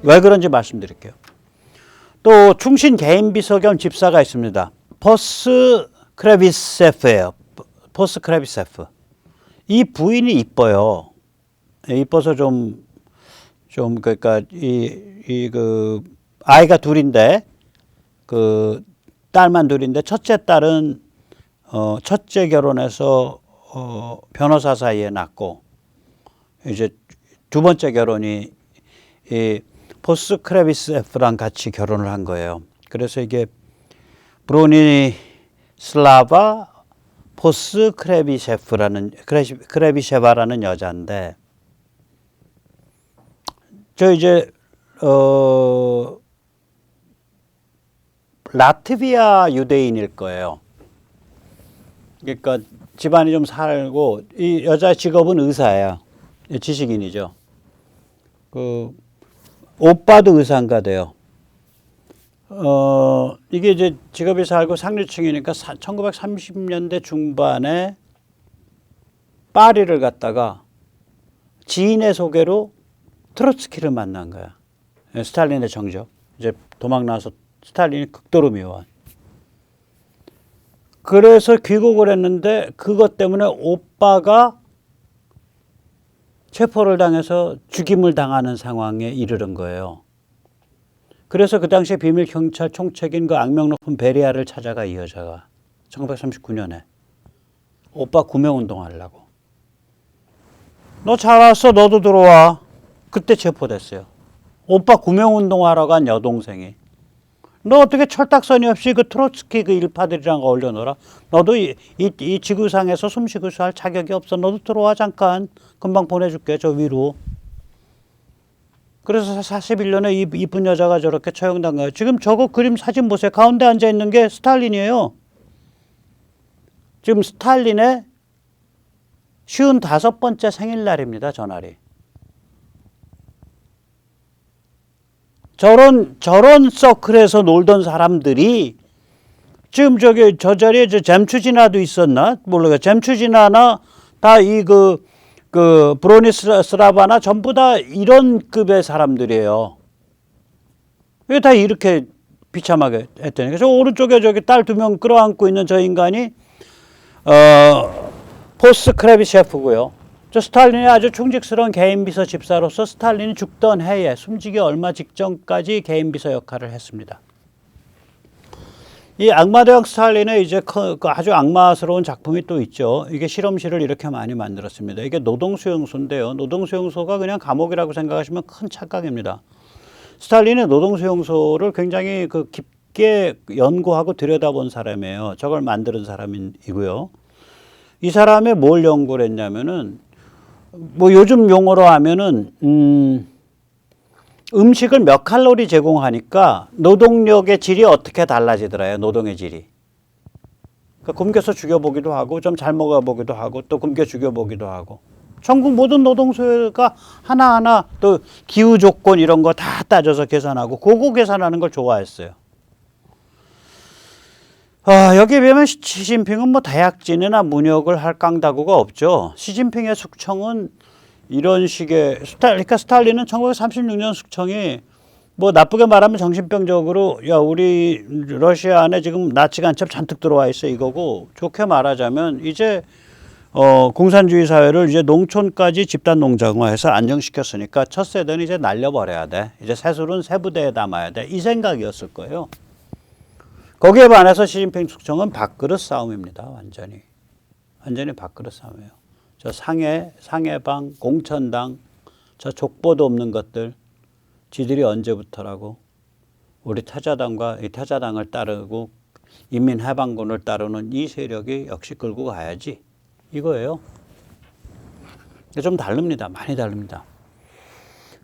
왜 그런지 말씀드릴게요. 또 충신 개인 비서 겸 집사가 있습니다. 포스 크레비세프예요. 포스 크레비세프. 이 부인이 이뻐요. 이뻐서 그러니까 그 아이가 둘인데 그 딸만 둘인데 첫째 딸은 첫째 결혼해서 변호사 사이에 낳고 이제 두 번째 결혼이 이 포스 크레비세프랑 같이 결혼을 한 거예요. 그래서 이게 브로니슬라바 포스 크레비셰바라는 여자인데 저 이제 라트비아 유대인일 거예요. 그러니까 집안이 좀 살고 이 여자 직업은 의사예요. 지식인이죠. 그 오빠도 의사인가 돼요. 이게 이제 직업이 살고 상류층이니까 1930년대 중반에 파리를 갔다가 지인의 소개로 트로츠키를 만난 거야. 스탈린의 정적. 이제 도망 나와서 스탈린이 극도로 미워한. 그래서 귀국을 했는데 그것 때문에 오빠가 체포를 당해서 죽임을 당하는 상황에 이르는 거예요. 그래서 그 당시에 비밀 경찰 총책인 그 악명 높은 베리아를 찾아가 이 여자가 1939년에 오빠 구명운동 하려고. 너 잘 왔어. 너도 들어와. 그때 체포됐어요. 오빠 구명운동 하러 간 여동생이. 너 어떻게 철딱서니 없이 그 트로츠키 그 일파들이랑 어울려 놀아? 너도 이 지구상에서 숨쉬고 살 자격이 없어. 너도 들어와 잠깐. 금방 보내줄게 저 위로. 그래서 41년에 이쁜 여자가 저렇게 처형된 거예요. 지금 저거 그림 사진 보세요. 가운데 앉아 있는 게 스탈린이에요. 지금 스탈린의 55번째 생일날입니다. 저날이. 저런 서클에서 놀던 사람들이 지금 저 자리에 잼추지나도 있었나? 모르겠어요. 잼추지나나 다 그 브로니슬라바나 전부 다 이런 급의 사람들이에요. 왜 다 이렇게 비참하게 했더니. 그래서 오른쪽에 저기 딸 2명 끌어안고 있는 저 인간이 포스 크레비셰프고요. 저 스탈린의 아주 충직스러운 개인 비서 집사로서 스탈린이 죽던 해에 숨지기 얼마 직전까지 개인 비서 역할을 했습니다. 이 악마대왕 스탈린의 이제 아주 악마스러운 작품이 또 있죠. 이게 실험실을 이렇게 많이 만들었습니다. 이게 노동수용소인데요. 노동수용소가 그냥 감옥이라고 생각하시면 큰 착각입니다. 스탈린의 노동수용소를 굉장히 깊게 연구하고 들여다본 사람이에요. 저걸 만드는 사람이고요. 이 사람이 뭘 연구를 했냐면은 뭐 요즘 용어로 하면은 음식을 몇 칼로리 제공하니까 노동력의 질이 어떻게 달라지더라요. 노동의 질이. 그러니까 굶겨서 죽여보기도 하고 좀 잘 먹어보기도 하고 또 굶겨 죽여보기도 하고. 전국 모든 노동소가 하나하나 또 기후 조건 이런 거 다 따져서 계산하고 그거 계산하는 걸 좋아했어요. 여기에 비하면 시진핑은 뭐 대약진이나 문역을 할 깡다구가 없죠. 시진핑의 숙청은 이런 식의 그러니까 스탈린은 1936년 숙청이 뭐 나쁘게 말하면 정신병적으로 야 우리 러시아 안에 지금 나치 간첩 잔뜩 들어와 있어 이거고 좋게 말하자면 이제 공산주의 사회를 이제 농촌까지 집단 농장화해서 안정시켰으니까 첫 세대는 이제 날려버려야 돼. 이제 새술은 새 부대에 담아야 돼. 이 생각이었을 거예요. 거기에 반해서 시진핑 숙청은 밥그릇 싸움입니다. 완전히 밥그릇 싸움이에요. 저 상해방, 공천당, 저 족보도 없는 것들, 지들이 언제부터라고 우리 타자당과 이 타자당을 따르고 인민해방군을 따르는 이 세력이 역시 끌고 가야지 이거예요. 좀 다릅니다. 많이 다릅니다.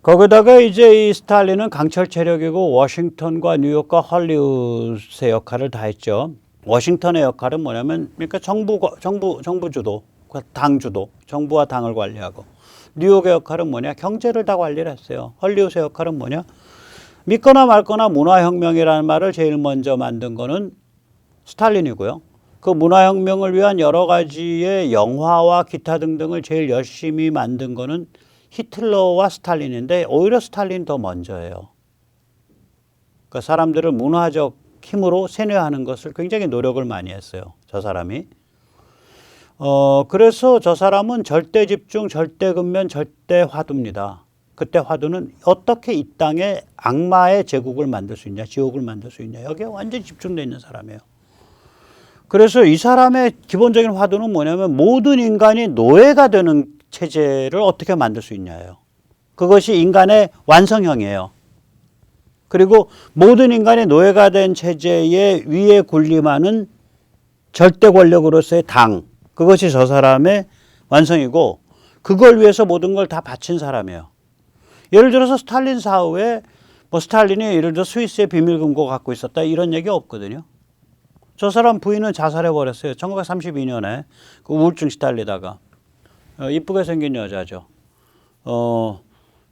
거기다가 이제 이 스탈린은 강철 체력이고 워싱턴과 뉴욕과 헐리우드의 역할을 다 했죠. 워싱턴의 역할은 뭐냐면 그러니까 정부 주도, 당 주도, 정부와 당을 관리하고 뉴욕의 역할은 뭐냐? 경제를 다 관리를 했어요. 헐리우드의 역할은 뭐냐? 믿거나 말거나 문화혁명이라는 말을 제일 먼저 만든 거는 스탈린이고요. 그 문화혁명을 위한 여러 가지의 영화와 기타 등등을 제일 열심히 만든 거는 히틀러와 스탈린인데 오히려 스탈린이 더 먼저예요. 그러니까 사람들을 문화적 힘으로 세뇌하는 것을 굉장히 노력을 많이 했어요. 저 사람이. 그래서 저 사람은 절대 집중, 절대 근면, 절대 화두입니다. 그때 화두는 어떻게 이 땅에 악마의 제국을 만들 수 있냐, 지옥을 만들 수 있냐. 여기에 완전히 집중되어 있는 사람이에요. 그래서 이 사람의 기본적인 화두는 뭐냐면 모든 인간이 노예가 되는 체제를 어떻게 만들 수 있냐예요. 그것이 인간의 완성형이에요. 그리고 모든 인간이 노예가 된 체제의 위에 군림하는 절대 권력으로서의 당, 그것이 저 사람의 완성이고 그걸 위해서 모든 걸 다 바친 사람이에요. 예를 들어서 스탈린 사후에 뭐 스탈린이 예를 들어 스위스의 비밀금고 갖고 있었다 이런 얘기 없거든요. 저 사람 부인은 자살해버렸어요. 1932년에 그 우울증 시달리다가 이쁘게 생긴 여자죠.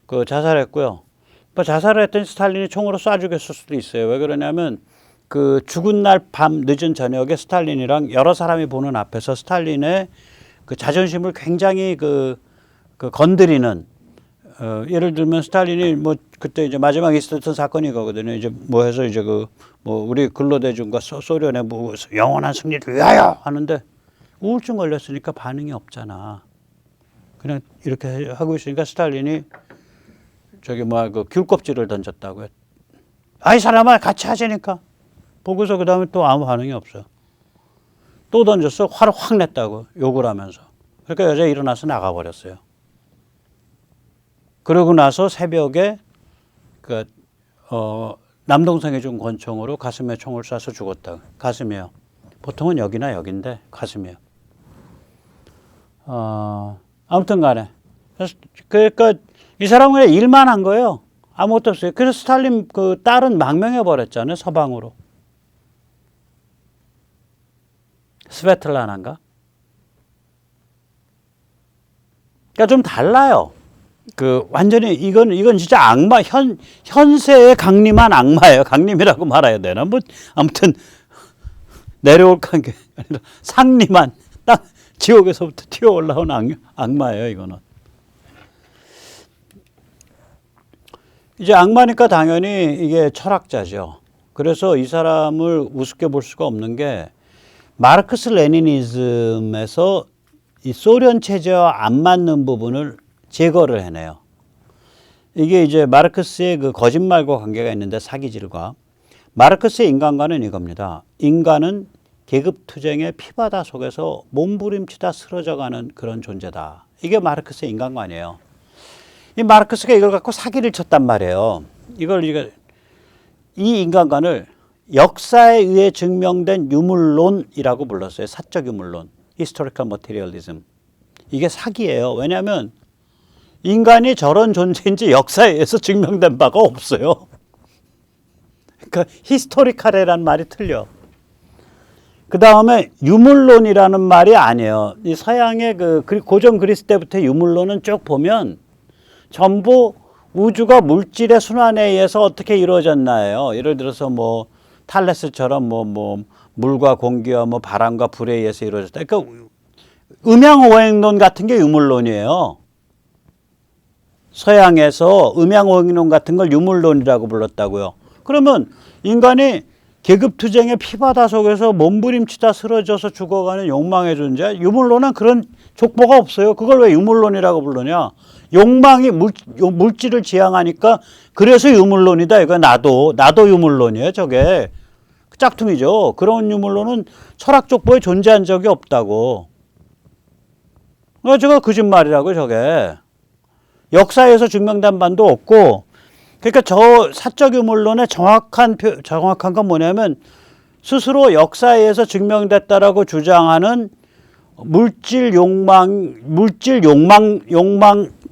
그 자살했고요. 자살을 했더니 스탈린이 총으로 쏴 죽였을 수도 있어요. 왜 그러냐면 그 죽은 날 밤 늦은 저녁에 스탈린이랑 여러 사람이 보는 앞에서 스탈린의 그 자존심을 굉장히 그 건드리는 예를 들면 스탈린이 뭐 그때 이제 마지막에 있었던 사건이 거거든요. 이제 뭐 해서 이제 그 뭐 우리 근로대중과 소련의 뭐 영원한 승리를 위하여 하는데 우울증 걸렸으니까 반응이 없잖아. 그냥 이렇게 하고 있으니까 스탈린이 저기 뭐 그 귤껍질을 던졌다고요. 아이 사람아 같이 하자니까. 보고서 그 다음에 또 아무 반응이 없어. 또 던졌어. 화를 확 냈다고 욕을 하면서. 그러니까 여자 일어나서 나가버렸어요. 그러고 나서 새벽에 남동생이 준 권총으로 가슴에 총을 쏴서 죽었다. 가슴이요. 보통은 여기나 여긴데 가슴이요. 아무튼 간에. 그러니까 이 사람은 그냥 일만 한 거예요. 아무것도 없어요. 그래서 스탈린 그 딸은 망명해버렸잖아요. 서방으로. 스베틀라나인가? 그러니까 좀 달라요. 그 완전히 이건 진짜 악마 현세에 강림한 악마예요. 강림이라고 말해야 되나? 뭐 아무튼 내려올 관계 아니라 상림한 땅 지옥에서부터 튀어 올라온 악마예요. 이거는 이제 악마니까 당연히 이게 철학자죠. 그래서 이 사람을 우습게 볼 수가 없는 게 마르크스 레니니즘에서 이 소련 체제와 안 맞는 부분을 제거를 해내요. 이게 이제 마르크스의 그 거짓말과 관계가 있는데 사기질과 마르크스의 인간관은 이겁니다. 인간은 계급투쟁의 피바다 속에서 몸부림치다 쓰러져가는 그런 존재다. 이게 마르크스의 인간관이에요. 이 마르크스가 이걸 갖고 사기를 쳤단 말이에요. 이 인간관을 역사에 의해 증명된 유물론이라고 불렀어요. 사적 유물론, historical materialism. 이게 사기예요. 왜냐하면 인간이 저런 존재인지 역사에 의해서 증명된 바가 없어요. 그러니까 히스토리칼이라는 말이 틀려. 그 다음에 유물론이라는 말이 아니에요. 이 서양의 그 고전 그리스 때부터 유물론은 쭉 보면 전부 우주가 물질의 순환에 의해서 어떻게 이루어졌나요? 예를 들어서 뭐 탈레스처럼 뭐 물과 공기와 뭐 바람과 불에 의해서 이루어졌다. 그러니까 음양오행론 같은 게 유물론이에요. 서양에서 음양오행론 같은 걸 유물론이라고 불렀다고요. 그러면 인간이 계급투쟁의 피바다 속에서 몸부림치다 쓰러져서 죽어가는 욕망의 존재, 유물론은 그런 족보가 없어요. 그걸 왜 유물론이라고 부르냐? 욕망이 물질을 지향하니까 그래서 유물론이다. 이거 나도 유물론이에요. 저게 짝퉁이죠. 그런 유물론은 철학 족보에 존재한 적이 없다고. 저거 거짓말이라고 저게. 역사에서 증명된 바도 없고, 그러니까 저 사적 유물론의 정확한 건 뭐냐면 스스로 역사에 의해서 증명됐다라고 주장하는 물질 욕망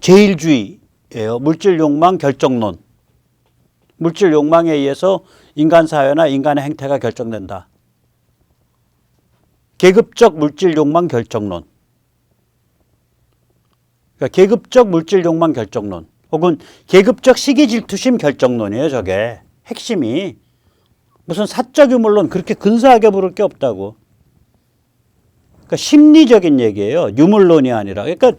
제일주의예요. 물질 욕망 결정론. 물질 욕망에 의해서 인간 사회나 인간의 행태가 결정된다. 계급적 물질 욕망 결정론. 그러니까 계급적 물질 욕망 결정론 혹은 계급적 시기 질투심 결정론이에요. 저게 핵심이. 무슨 사적 유물론 그렇게 근사하게 부를 게 없다고. 그러니까 심리적인 얘기예요. 유물론이 아니라. 그러니까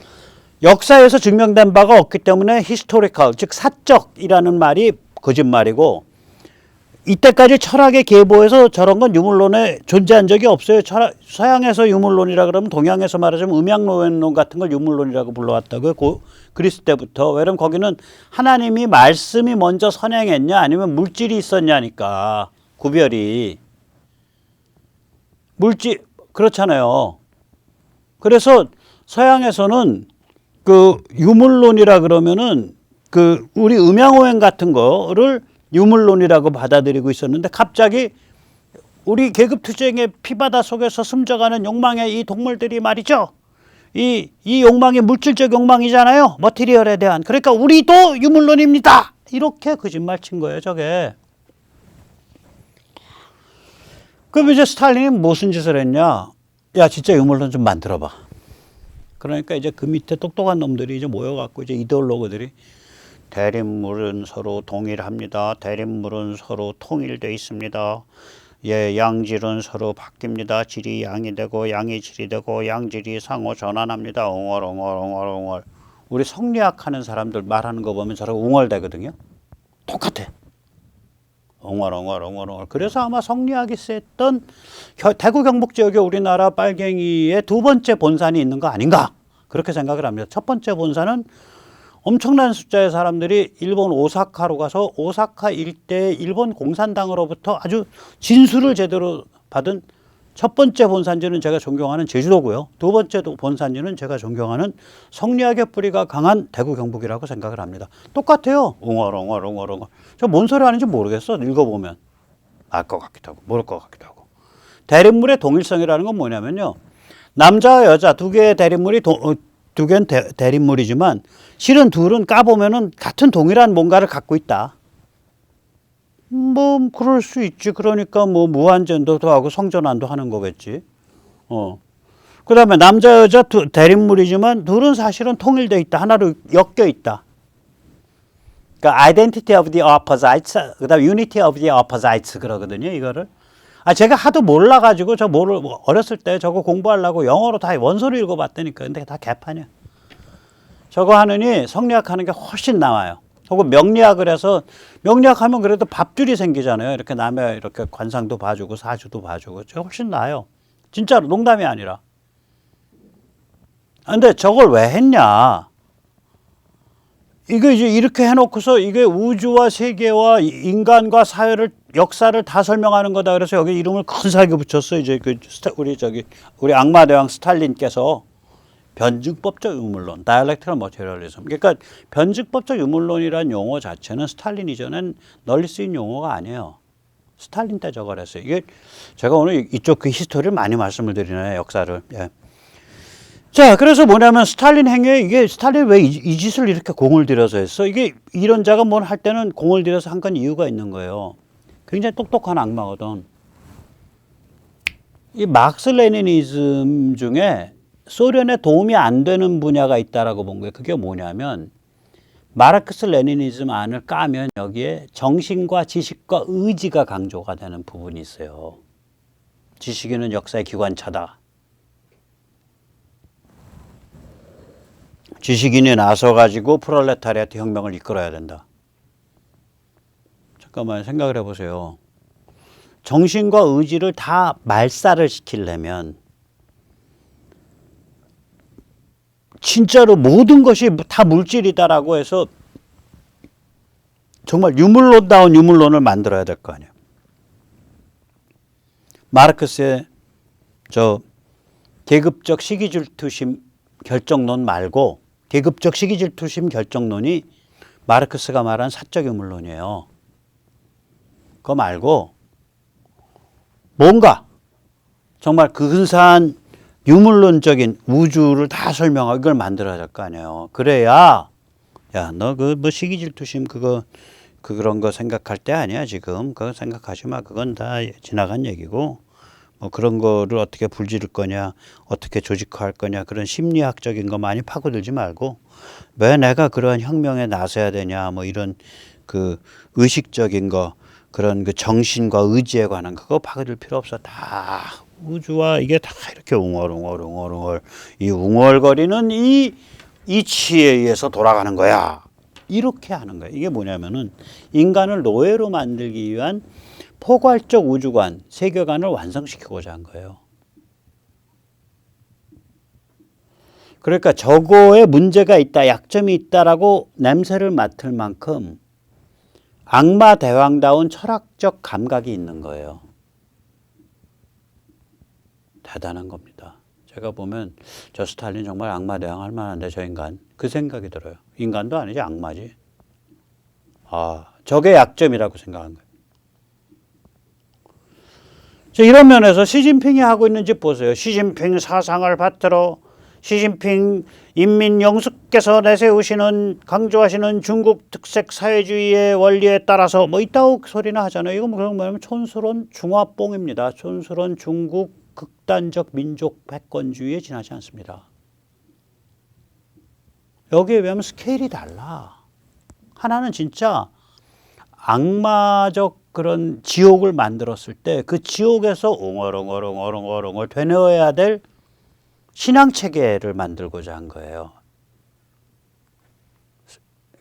역사에서 증명된 바가 없기 때문에 historical, 즉 사적이라는 말이 거짓말이고 이때까지 철학의 계보에서 저런 건 유물론에 존재한 적이 없어요. 서양에서 유물론이라 그러면 동양에서 말하자면 음양론론 같은 걸 유물론이라고 불러왔다고요. 그리스 때부터. 왜냐면 거기는 하나님이 말씀이 먼저 선행했냐 아니면 물질이 있었냐니까 구별이. 물질 그렇잖아요. 그래서 서양에서는 그 유물론이라 그러면은 그 우리 음양오행 같은 거를 유물론이라고 받아들이고 있었는데 갑자기 우리 계급투쟁의 피바다 속에서 숨져가는 욕망의 이 동물들이 말이죠. 이 욕망이 물질적 욕망이잖아요. 머티리얼에 대한. 그러니까 우리도 유물론입니다. 이렇게 거짓말 친 거예요, 저게. 그럼 이제 스탈린이 무슨 짓을 했냐? 야, 진짜 유물론 좀 만들어봐. 그러니까 이제 그 밑에 똑똑한 놈들이 이제 모여갖고 이제 이데올로그들이 대립물은 서로 동일합니다. 대립물은 서로 통일돼 있습니다. 예, 양질은 서로 바뀝니다. 질이 양이 되고 양이 질이 되고 양질이 상호 전환합니다. 웅얼. 우리 성리학 하는 사람들 말하는 거 보면 저렇게 웅얼대거든요. 똑같아. 웅얼. 그래서 아마 성리학이 쓰였던 대구 경북 지역에 우리나라 빨갱이의 두 번째 본산이 있는 거 아닌가? 그렇게 생각을 합니다. 첫 번째 본산은 엄청난 숫자의 사람들이 일본 오사카로 가서 오사카 일대 일본 공산당으로부터 아주 진수를 제대로 받은 첫 번째 본산지는 제가 존경하는 제주도고요. 두 번째 본산지는 제가 존경하는 성리학의 뿌리가 강한 대구 경북이라고 생각을 합니다. 똑같아요. 웅얼. 저 뭔 소리 하는지 모르겠어. 읽어보면 알 것 같기도 하고 모를 것 같기도 하고. 대립물의 동일성이라는 건 뭐냐면요. 남자와 여자 두 개의 대립물이 두 개는 대립물이지만 실은 둘은 까보면은 같은 동일한 뭔가를 갖고 있다. 뭐 그럴 수 있지. 그러니까 뭐 무한전도도 하고 성전환도 하는 거겠지. 그다음에 남자 여자 대립물이지만 둘은 사실은 통일돼 있다. 하나로 엮여 있다. 그러니까 identity of the opposites, 그다음에 unity of the opposites 그러거든요. 이거를. 제가 하도 몰라가지고 어렸을 때 저거 공부하려고 영어로 다 원서를 읽어봤다니까. 근데 다 개판이야. 저거 하느니 성리학 하는 게 훨씬 나아요. 혹은 명리학을 해서 명리학하면 그래도 밥줄이 생기잖아요. 이렇게 남의 이렇게 관상도 봐주고 사주도 봐주고. 저거 훨씬 나아요. 진짜로 농담이 아니라. 근데 저걸 왜 했냐? 이거 이제 이렇게 해놓고서 이게 우주와 세계와 인간과 사회를 역사를 다 설명하는 거다. 그래서 여기 이름을 큰살게 붙였어. 이제 우리 악마대왕 스탈린께서 변증법적 유물론, dialectical materialism. 그러니까 변증법적 유물론이라는 용어 자체는 스탈린 이전엔 널리 쓰인 용어가 아니에요. 스탈린 때 저걸 했어요. 이게 제가 오늘 이쪽 그 히스토리를 많이 말씀을 드리네요. 역사를. 예. 자, 그래서 뭐냐면 스탈린 행위에 이게 스탈린 왜 이 짓을 이렇게 공을 들여서 했어? 이게 이런 자가 뭘 할 때는 공을 들여서 한 건 이유가 있는 거예요. 굉장히 똑똑한 악마거든. 이 막스 레니니즘 중에 소련에 도움이 안 되는 분야가 있다라고 본 거예요. 그게 뭐냐면 마르크스 레니니즘 안을 까면 여기에 정신과 지식과 의지가 강조가 되는 부분이 있어요. 지식인은 역사의 기관차다. 지식인이 나서가지고 프롤레타리아트 혁명을 이끌어야 된다. 잠깐만 생각을 해보세요. 정신과 의지를 다 말살을 시키려면 진짜로 모든 것이 다 물질이다라고 해서 정말 유물론다운 유물론을 만들어야 될 거 아니에요. 마르크스의 저 계급적 시기질투심 결정론 말고 계급적 시기질투심 결정론이 마르크스가 말한 사적 유물론이에요. 그거 말고 뭔가 정말 근사한 유물론적인 우주를 다 설명하고 이걸 만들어야 될 거 아니에요. 그래야 야, 너 그 뭐 시기질투심 그런 거 생각할 때 아니야 지금. 그거 생각하지 마. 그건 다 지나간 얘기고 뭐 그런 거를 어떻게 불지를 거냐, 어떻게 조직화할 거냐 그런 심리학적인 거 많이 파고들지 말고 왜 내가 그러한 혁명에 나서야 되냐 뭐 이런 그 의식적인 거 그런 그 정신과 의지에 관한 그거 파고들 필요 없어. 다 우주와 이게 다 이렇게 웅얼 이 웅얼거리는 이 이치에 의해서 돌아가는 거야. 이렇게 하는 거예요. 이게 뭐냐면은 인간을 노예로 만들기 위한 포괄적 우주관, 세계관을 완성시키고자 한 거예요. 그러니까 저거에 문제가 있다, 약점이 있다라고 냄새를 맡을 만큼 악마 대왕다운 철학적 감각이 있는 거예요. 대단한 겁니다. 제가 보면 저 스탈린 정말 악마 대왕 할 만한데 저 인간, 그 생각이 들어요. 인간도 아니지 악마지. 아, 저게 약점이라고 생각한 거예요. 이런 면에서 시진핑이 하고 있는 짓 보세요. 시진핑 사상을 받들어 시진핑 인민영수께서 내세우시는 강조하시는 중국 특색 사회주의의 원리에 따라서 뭐 이따구 소리나 하잖아요. 이거 뭐냐면 촌스러운 중화뽕입니다. 촌스러운 중국 극단적 민족 패권주의에 지나지 않습니다. 여기에 비하면 스케일이 달라. 하나는 진짜 악마적 그런 지옥을 만들었을 때 그 지옥에서 웅얼웅얼 되뇌어야 될 신앙체계를 만들고자 한 거예요.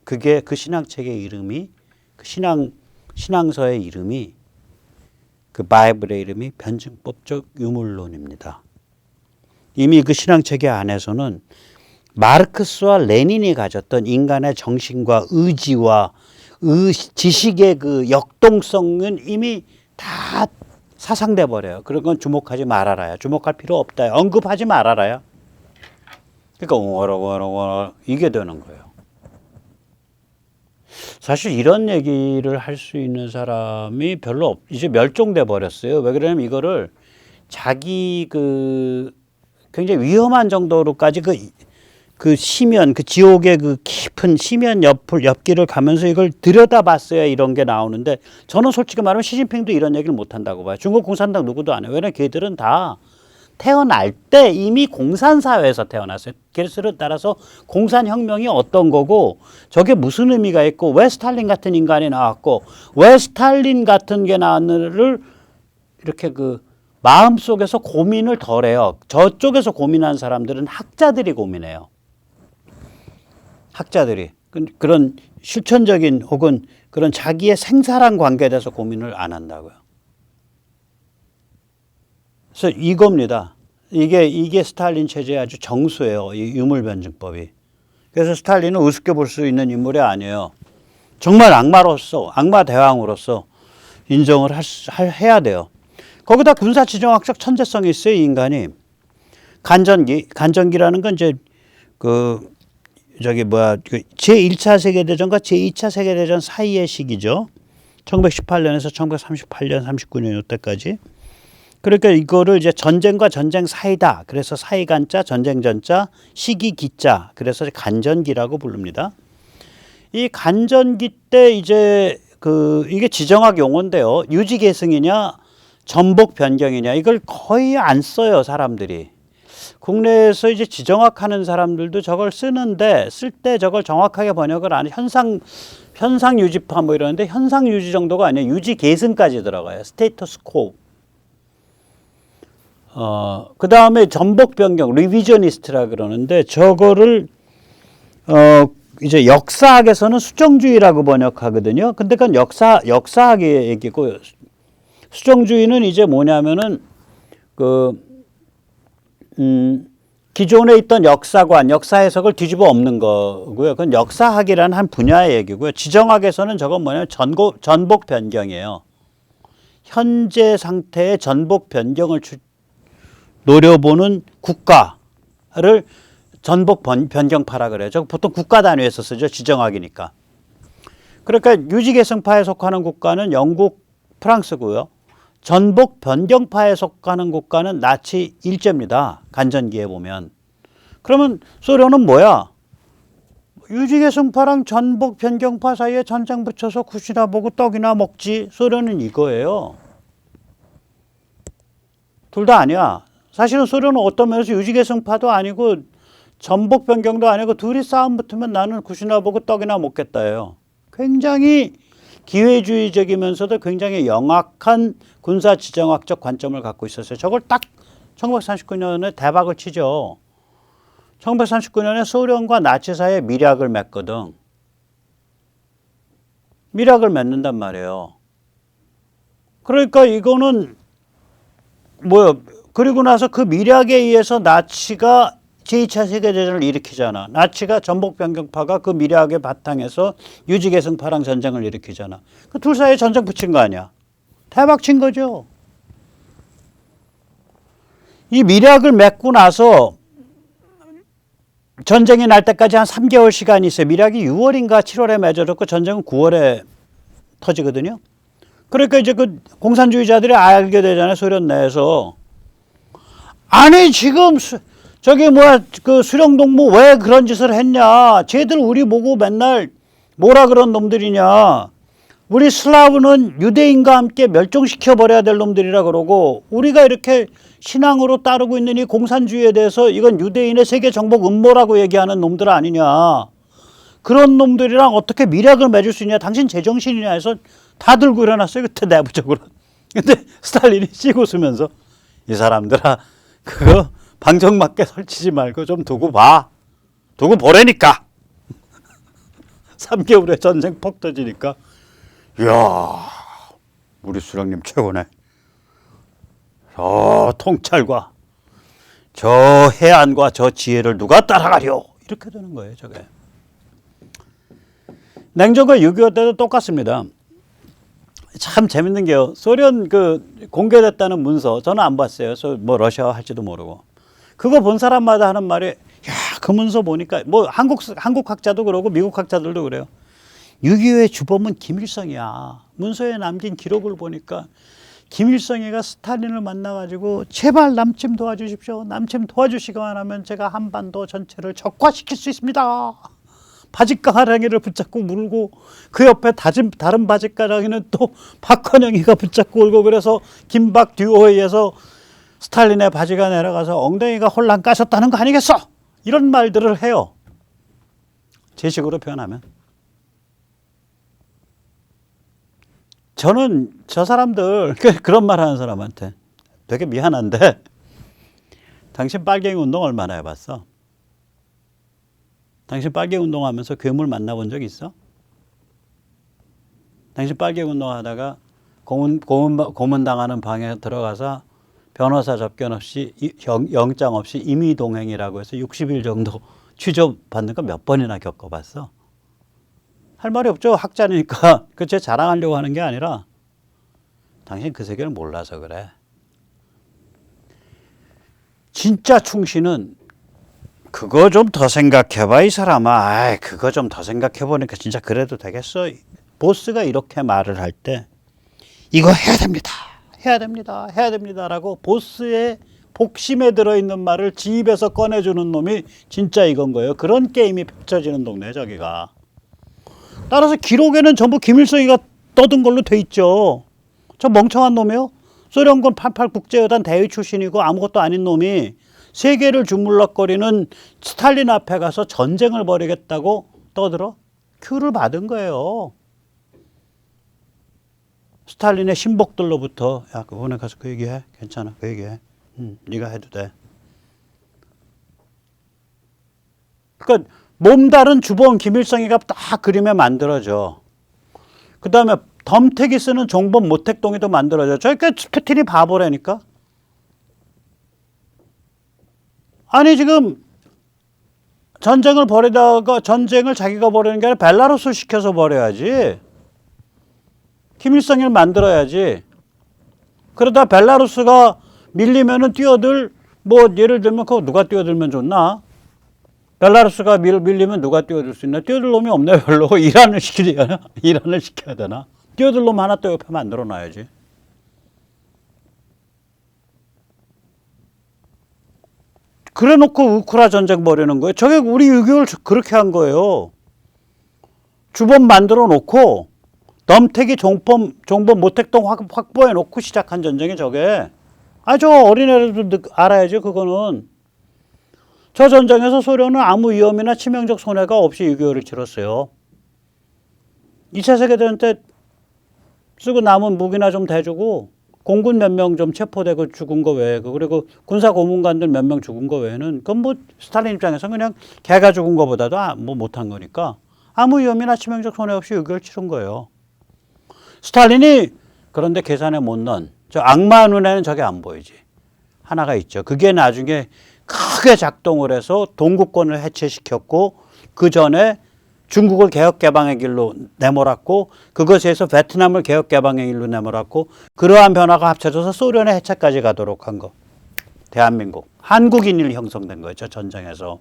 그게 그 신앙체계의 이름이, 그 신앙서의 이름이, 그 바이블의 이름이 변증법적 유물론입니다. 이미 그 신앙체계 안에서는 마르크스와 레닌이 가졌던 인간의 정신과 의지와 지식의 그 역동성은 이미 다 사상돼 버려요. 그런 건 주목하지 말아라요. 주목할 필요 없다. 언급하지 말아라요. 그러니까 웅얼웅얼 이게 되는 거예요. 사실 이런 얘기를 할 수 있는 사람이 별로 이제 멸종돼 버렸어요. 왜 그러냐면 이거를 자기 그 굉장히 위험한 정도로까지 그 심연, 그 지옥의 그 깊은 심연 옆길을 가면서 이걸 들여다봤어야 이런 게 나오는데 저는 솔직히 말하면 시진핑도 이런 얘기를 못 한다고 봐요. 중국 공산당 누구도 안 해요. 왜냐면 걔들은 다 태어날 때 이미 공산사회에서 태어났어요. 그래서 따라서 공산혁명이 어떤 거고 저게 무슨 의미가 있고 왜 스탈린 같은 인간이 나왔고 왜 스탈린 같은 게 나왔는지를 이렇게 그 마음속에서 고민을 덜 해요. 저쪽에서 고민한 사람들은 학자들이 고민해요. 학자들이 그런 실천적인 혹은 그런 자기의 생사랑 관계에 대해서 고민을 안 한다고요. 그래서 이겁니다. 이게 스탈린 체제의 아주 정수예요. 이 유물변증법이. 그래서 스탈린은 우습게 볼 수 있는 인물이 아니에요. 정말 악마로서, 악마 대왕으로서 인정을 해야 돼요. 거기다 군사지정학적 천재성이 있어요. 이 인간이. 간전기라는 건 이제 제1차 세계대전과 제2차 세계대전 사이의 시기죠. 1918년에서 1938년, 39년 이때까지. 그러니까 이거를 이제 전쟁과 전쟁 사이다. 그래서 사이간자, 전쟁전자, 시기기자. 그래서 간전기라고 부릅니다. 이 간전기 때 이제 이게 지정학 용어인데요. 유지계승이냐, 전복 변경이냐. 이걸 거의 안 써요, 사람들이. 국내에서 이제 지정학하는 사람들도 저걸 쓰는데 쓸 때 저걸 정확하게 번역을 안 해. 현상 유지파 뭐 이러는데 현상 유지 정도가 아니에요. 유지 계승까지 들어가요. 스테이터스 코. 그 다음에 전복 변경, 리비저니스트라 그러는데 저거를 이제 역사학에서는 수정주의라고 번역하거든요. 근데 그건 역사학의 얘기고 수정주의는 이제 뭐냐면은 기존에 있던 역사관, 역사 해석을 뒤집어 엎는 거고요. 그건 역사학이라는 한 분야의 얘기고요. 지정학에서는 저건 뭐냐면 전복 변경이에요. 현재 상태의 전복 변경을 노려보는 국가를 전복 변경파라 그래요. 저 보통 국가 단위에서 쓰죠. 지정학이니까. 그러니까 유지계승파에 속하는 국가는 영국, 프랑스고요. 전복 변경파에 속하는 국가는 나치 일제입니다. 간전기에 보면. 그러면 소련은 뭐야? 유지계승파랑 전복 변경파 사이에 전쟁 붙여서 굿이나 보고 떡이나 먹지. 소련은 이거예요. 둘 다 아니야. 사실은 소련은 어떤 면에서 유지계승파도 아니고 전복 변경도 아니고 둘이 싸움 붙으면 나는 굿이나 보고 떡이나 먹겠다예요. 굉장히 기회주의적이면서도 굉장히 영악한 군사지정학적 관점을 갖고 있었어요. 저걸 딱 1939년에 대박을 치죠. 1939년에 소련과 나치 사이에 밀약을 맺거든. 밀약을 맺는단 말이에요. 그러니까 이거는 뭐야? 그리고 나서 그 밀약에 의해서 나치가 제2차 세계대전을 일으키잖아. 나치가 전복변경파가 그 밀약의 바탕에서 유지계승파랑 전쟁을 일으키잖아. 그 둘 사이에 전쟁 붙인 거 아니야. 대박 친 거죠. 이 밀약을 맺고 나서 전쟁이 날 때까지 한 3개월 시간이 있어요. 밀약이 6월인가 7월에 맺어졌고 전쟁은 9월에 터지거든요. 그러니까 이제 그 공산주의자들이 알게 되잖아요. 소련 내에서. 아니 지금 저기 뭐야 그 수령동무 왜 그런 짓을 했냐. 쟤들 우리 보고 맨날 뭐라 그런 놈들이냐. 우리 슬라브는 유대인과 함께 멸종시켜버려야 될 놈들이라 그러고 우리가 이렇게 신앙으로 따르고 있는 이 공산주의에 대해서 이건 유대인의 세계 정복 음모라고 얘기하는 놈들 아니냐. 그런 놈들이랑 어떻게 밀약을 맺을 수 있냐. 당신 제정신이냐 해서 다 들고 일어났어요. 그때 내부적으로. 근데 스탈린이 씩 웃으면서 이 사람들아 그거 방정맞게 설치지 말고 좀 두고 봐. 두고 보라니까. 3개월에 전쟁 퍽 터지니까 이야 우리 수령님 최고네. 저 통찰과 저 해안과 저 지혜를 누가 따라가려. 이렇게 되는 거예요. 저게. 냉전과 6.25 때도 똑같습니다. 참 재밌는 게요. 소련 그 공개됐다는 문서 저는 안 봤어요. 뭐 러시아어 할지도 모르고. 그거 본 사람마다 하는 말이 야, 그 문서 보니까 뭐 한국 학자도 그러고 미국 학자들도 그래요. 6.25의 주범은 김일성이야. 문서에 남긴 기록을 보니까 김일성이가 스탈린을 만나가지고 제발 남침 도와주십시오. 남침 도와주시기만 하면 제가 한반도 전체를 적화시킬 수 있습니다. 바짓가랑이를 붙잡고 물고 그 옆에 다른 바짓가랑이는 또 박헌영이가 붙잡고 울고 그래서 김박 듀오에 의해서 스탈린의 바지가 내려가서 엉덩이가 홀랑 까졌다는 거 아니겠어? 이런 말들을 해요. 제 식으로 표현하면. 저는 저 사람들 그런 말 하는 사람한테 되게 미안한데 당신 빨갱이 운동 얼마나 해봤어? 당신 빨갱이 운동하면서 괴물 만나본 적 있어? 당신 빨갱이 운동하다가 고문당하는 방에 들어가서 변호사 접견 없이 영장 없이 임의동행이라고 해서 60일 정도 취조받는 거 몇 번이나 겪어봤어? 할 말이 없죠. 학자니까. 제 자랑하려고 하는 게 아니라 당신 그 세계를 몰라서 그래. 진짜 충신은 그거 좀 더 생각해봐 이 사람아. 아이, 그거 좀 더 생각해보니까 진짜 그래도 되겠어. 보스가 이렇게 말을 할 때 이거 해야 됩니다. 해야 됩니다. 해야 됩니다라고 보스의 복심에 들어있는 말을 지 입에서 꺼내주는 놈이 진짜 이건 거예요. 그런 게임이 펼쳐지는 동네 저기가. 따라서 기록에는 전부 김일성이가 떠든 걸로 돼 있죠. 저 멍청한 놈이요. 소련군 88 국제여단 대위 출신이고 아무것도 아닌 놈이 세계를 주물럭거리는 스탈린 앞에 가서 전쟁을 벌이겠다고 떠들어? 큐를 받은 거예요. 스탈린의 신복들로부터 야 그번에 가서 그 얘기해. 괜찮아. 그 얘기해. 네가 해도 돼. 그러니까 몸다른 주범 김일성이가 딱 그림에 만들어져. 그 다음에 덤택이 쓰는 종범 모택동이도 만들어져. 저니까 푸틴이 바보라니까. 아니 지금 전쟁을 벌이다가 전쟁을 자기가 벌이는 게 아니라 벨라루스를 시켜서 벌여야지. 김일성을 만들어야지. 그러다 벨라루스가 밀리면은 뛰어들 뭐 예를 들면 그거 누가 뛰어들면 좋나? 벨라루스가 밀리면 누가 뛰어들 수 있나? 뛰어들 놈이 없네 별로. 이란을 시키려나? 이란을 시켜야 되나? 뛰어들 놈 하나 또 옆에 만들어 놔야지. 그래 놓고 우크라 전쟁 벌이는 거예요. 저게 우리 6.25를 그렇게 한 거예요. 주범 만들어 놓고 덤택이 종범 모택동 확보해 놓고 시작한 전쟁이 저게. 아, 저 어린애들도 알아야죠. 그거는. 저 전쟁에서 소련은 아무 위험이나 치명적 손해가 없이 6.25를 치렀어요. 2차 세계대전 때 쓰고 남은 무기나 좀 대주고 공군 몇 명 좀 체포되고 죽은 거 외에 그리고 군사 고문관들 몇 명 죽은 거 외에는 그건 뭐 스탈린 입장에서는 그냥 걔가 죽은 거보다도 뭐 못한 거니까 아무 위험이나 치명적 손해 없이 6.25를 치른 거예요. 스탈린이 그런데 계산에 못 넣은 저 악마 눈에는 저게 안 보이지. 하나가 있죠. 그게 나중에 크게 작동을 해서 동구권을 해체시켰고 그 전에 중국을 개혁개방의 길로 내몰았고 그것에 의해서 베트남을 개혁개방의 길로 내몰았고 그러한 변화가 합쳐져서 소련의 해체까지 가도록 한 거. 대한민국. 한국인이 형성된 거죠. 전쟁에서.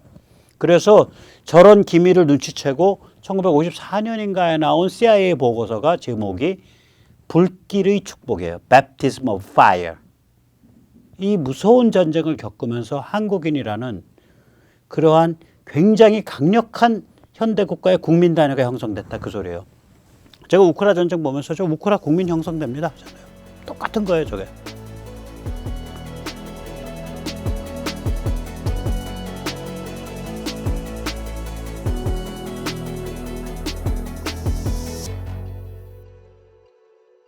그래서 저런 기밀을 눈치채고 1954년인가에 나온 CIA 보고서가 제목이 불길의 축복이에요. Baptism of Fire. 이 무서운 전쟁을 겪으면서 한국인이라는 그러한 굉장히 강력한 현대국가의 국민 단위가 형성됐다 그 소리예요. 제가 우크라 전쟁 보면서 저 우크라 국민 형성됩니다. 똑같은 거예요 저게.